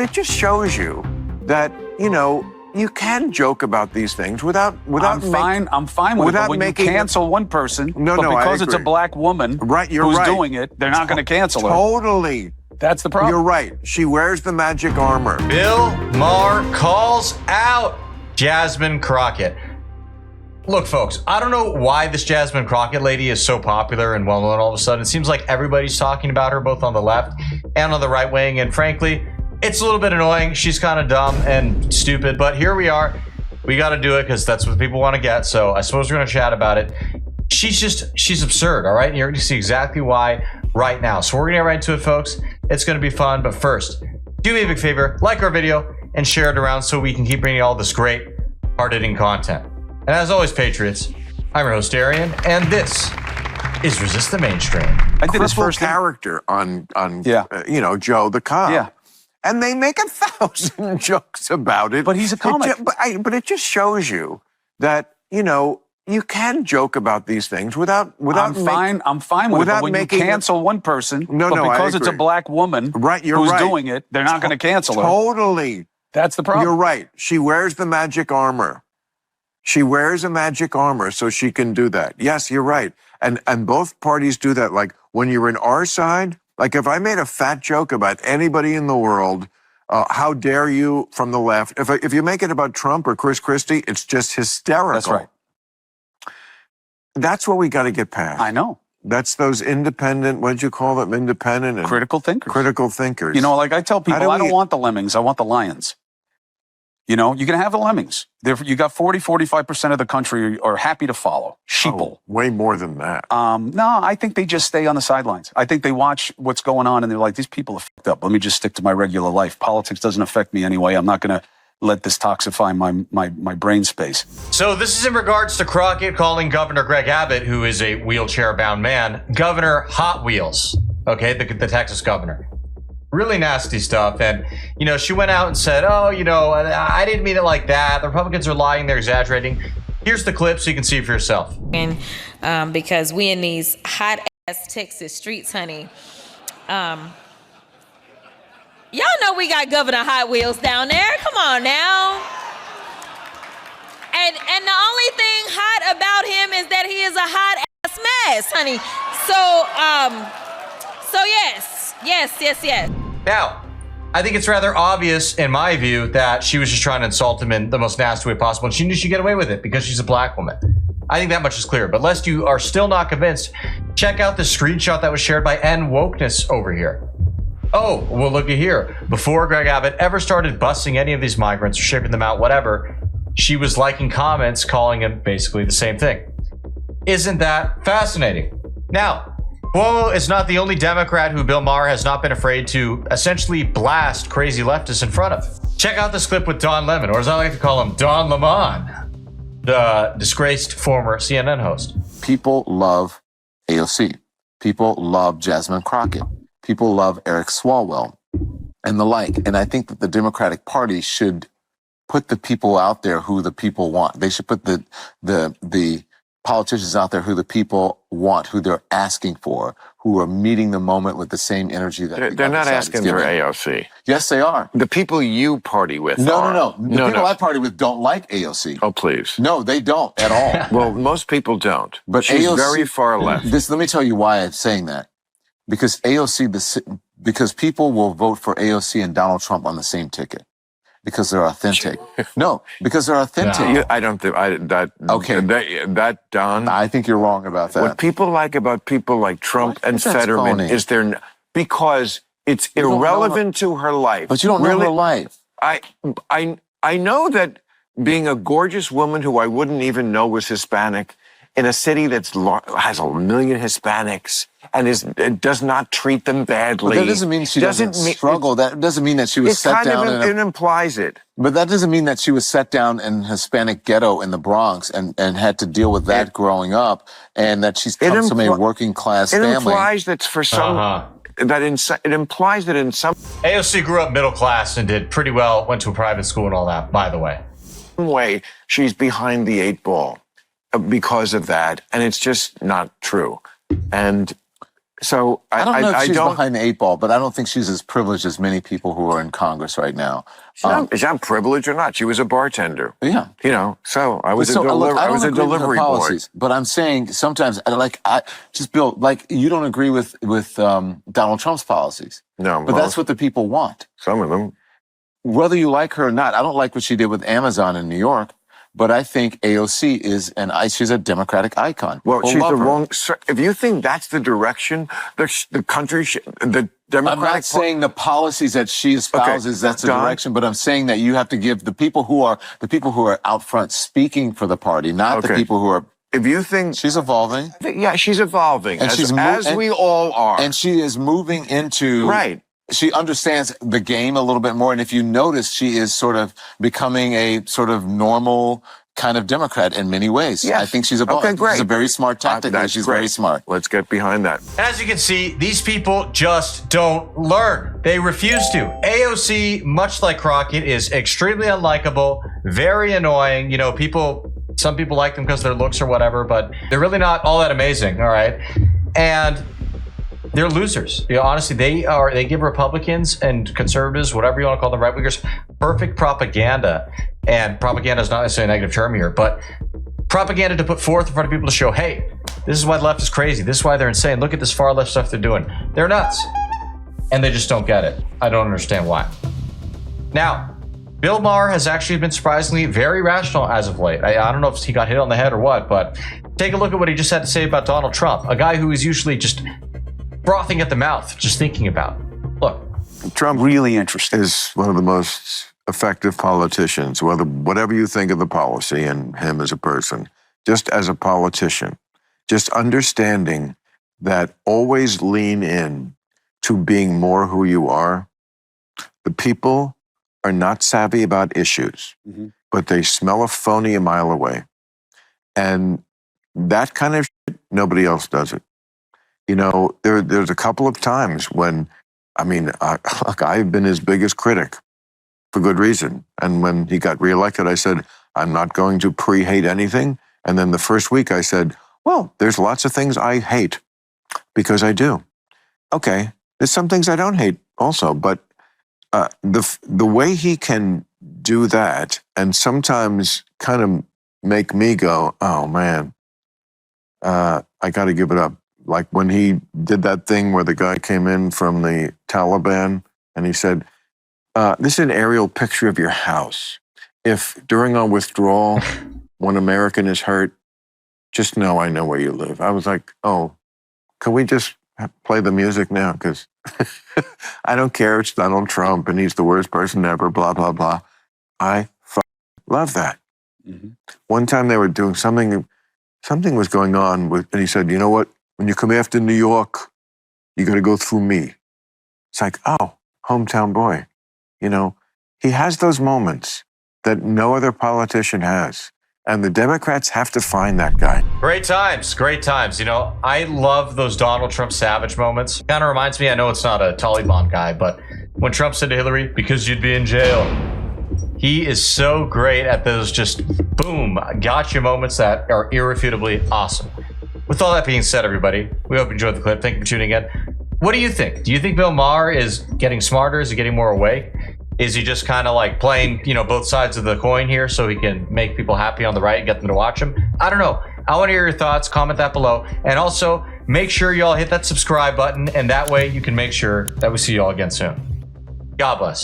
but it just shows you that, you can joke about these things without I'm fine with it. But when you cancel one person, because it's a black woman who's doing it, they're not going to cancel her. Totally. That's the problem. You're right. She wears the magic armor. Bill Maher calls out Jasmine Crockett. Look, folks, I don't know why this Jasmine Crockett lady is so popular and well-known all of a sudden. It seems like everybody's talking about her, both on the left and on the right wing. And frankly, it's a little bit annoying. She's kind of dumb and stupid, but here we are. We got to do it because that's what people want to get. So I suppose we're going to chat about it. She's absurd, all right? And you're going to see exactly why right now. So we're going to get right into it, folks. It's going to be fun. But first, do me a big favor, like our video and share it around so we can keep bringing all this great, hard-hitting content. And as always, Patriots, I'm your host, Arian, and this is Resist the Mainstream. I did his first character on Joe the Cop. Yeah. And they make 1,000 jokes about it. But he's a comic. But it just shows you that, you can joke about these things without I'm fine with it. But when you cancel one person, because it's a black woman who's doing it, they're not going to cancel her. Totally. That's the problem. You're right. She wears the magic armor. She wears a magic armor so she can do that. Yes, you're right. And both parties do that. Like when you're in our side, like if I made a fat joke about anybody in the world, how dare you from the left? If you make it about Trump or Chris Christie, it's just hysterical. That's right. That's what we got to get past. I know. That's those independent, what did you call them? Independent and critical thinkers. Critical thinkers. Like I tell people, I don't want the lemmings. I want the lions. You can have the lemmings. You got 40-45% of the country are happy to follow. Sheeple. Oh, way more than that. No, I think they just stay on the sidelines. I think they watch what's going on and they're like, these people are fucked up. Let me just stick to my regular life. Politics doesn't affect me anyway. I'm not going to let this toxify my brain space. So this is in regards to Crockett calling Governor Greg Abbott, who is a wheelchair-bound man, Governor Hot Wheels. Okay, the Texas governor. Really nasty stuff. And, she went out and said, I didn't mean it like that. The Republicans are lying. They're exaggerating. Here's the clip so you can see for yourself. And because we in these hot-ass Texas streets, honey, y'all know we got Governor Hot Wheels down there. Come on now. And the only thing hot about him is that he is a hot-ass mess, honey. So yes. Now, I think it's rather obvious, in my view, that she was just trying to insult him in the most nasty way possible, and she knew she'd get away with it because she's a black woman. I think that much is clear. But lest you are still not convinced, check out the screenshot that was shared by N Wokeness over here. Oh, well, looky here. Before Greg Abbott ever started busting any of these migrants or shipping them out, whatever, she was liking comments calling him basically the same thing. Isn't that fascinating? Now, Cuomo is not the only Democrat who Bill Maher has not been afraid to essentially blast crazy leftists in front of. Check out this clip with Don Lemon, or as I like to call him, Don Lemon, the disgraced former CNN host. People love AOC. People love Jasmine Crockett. People love Eric Swalwell and the like. And I think that the Democratic Party should put the people out there who the people want. They should put the politicians out there who the people want, who they're asking for, who are meeting the moment with the same energy that they're not asking for AOC. Yes, they are. The people you party with No. The people I party with don't like AOC. Oh, please. No, they don't at all. Well, most people don't. But she's AOC, very far left. Let me tell you why I'm saying that. Because because people will vote for AOC and Donald Trump on the same ticket. Because they're authentic. No, because they're authentic. No. I don't think that. Okay, that Don. I think you're wrong about that. What people like about people like Trump and Fetterman is because it's irrelevant to her life. But you don't know her life. I know that being a gorgeous woman who I wouldn't even know was Hispanic in a city that has 1 million Hispanics and does not treat them badly. But that doesn't mean she doesn't struggle. That doesn't mean that she was set down. It implies it. But that doesn't mean that she was set down in a Hispanic ghetto in the Bronx and had to deal with that growing up, and that she's come from a working class family. It implies that for some. It implies that in some AOC grew up middle class and did pretty well, went to a private school and all that, by the way. Way she's behind the 8 ball because of that, and it's just not true. And So I don't know if she's don't. behind the 8 ball, but I don't think she's as privileged as many people who are in Congress right now. Is that privileged or not? She was a bartender. Yeah. You know, so I was So, a look, I don't agree with her delivery boy. policies, but I'm saying sometimes, Bill, like you don't agree with Donald Trump's policies. No, but that's what the people want. some of them. Whether you like her or not, I don't like what she did with Amazon in New York, but I think AOC is she's a Democratic icon. Well, People she's love the her. wrong. If you think that's the direction the country, the Democratic. I'm not saying the policies that she espouses that's the Don? direction, but I'm saying that you have to give the people who are out front speaking for the party, not the people who are. If you think She's evolving, yeah, she's evolving, and as we all are, and she is moving into right. She understands the game a little bit more, and if you notice, she is sort of becoming a sort of normal kind of Democrat in many ways. Yes. I think she's evolving. Okay, great. She's a very smart tactic. That's She's great. very smart. Let's get behind that. And as you can see, these people just don't learn. They refuse to. AOC, much like Crockett, is extremely unlikable, very annoying. You know, some people like them because of their looks or whatever, but they're really not all that amazing, all right? And they're losers. You know, honestly, they give Republicans and conservatives, whatever you want to call them, right wingers, perfect propaganda. And propaganda is not necessarily a negative term here, but propaganda to put forth in front of people to show, hey, this is why the left is crazy. This is why they're insane. Look at this far left stuff they're doing. They're nuts. And they just don't get it. I don't understand why. Now, Bill Maher has actually been surprisingly very rational as of late. I don't know if he got hit on the head or what, but take a look at what he just had to say about Donald Trump, a guy who is usually just frothing at the mouth, just thinking about it. Look, Trump really interesting. Is one of the most effective politicians, whatever you think of the policy and him as a person, just as a politician, just understanding that always lean in to being more who you are. The people are not savvy about issues, but they smell a phony a mile away. And that kind of shit, nobody else does it. You know, there's a couple of times when, look, I've been his biggest critic for good reason. And when he got reelected, I said, I'm not going to pre-hate anything. And then the first week I said, well, there's lots of things I hate because I do. Okay, there's some things I don't hate also, but the way he can do that and sometimes kind of make me go, oh man, I got to give it up. Like when he did that thing where the guy came in from the Taliban and he said, this is an aerial picture of your house. If during our withdrawal, one American is hurt, just know I know where you live. I was like, oh, can we just play the music now? Because I don't care. It's Donald Trump and he's the worst person ever, blah, blah, blah. I love that. One time they were doing something was going on and he said, you know what? When you come after New York, you got to go through me. It's like, oh, hometown boy. You know, he has those moments that no other politician has. And the Democrats have to find that guy. great times, great times. You know, I love those Donald Trump savage moments. Kind of reminds me, I know it's not a Taliban guy, but when Trump said to Hillary, because you'd be in jail. He is so great at those just boom, gotcha moments that are irrefutably awesome. With all that being said, everybody, we hope you enjoyed the clip. Thank you for tuning in. What do you think? Do you think Bill Maher is getting smarter? Is he getting more awake? Is he just kind of like playing, both sides of the coin here so he can make people happy on the right and get them to watch him? I don't know. I want to hear your thoughts. Comment that below. And also, make sure y'all hit that subscribe button, and that way you can make sure that we see y'all again soon. God bless.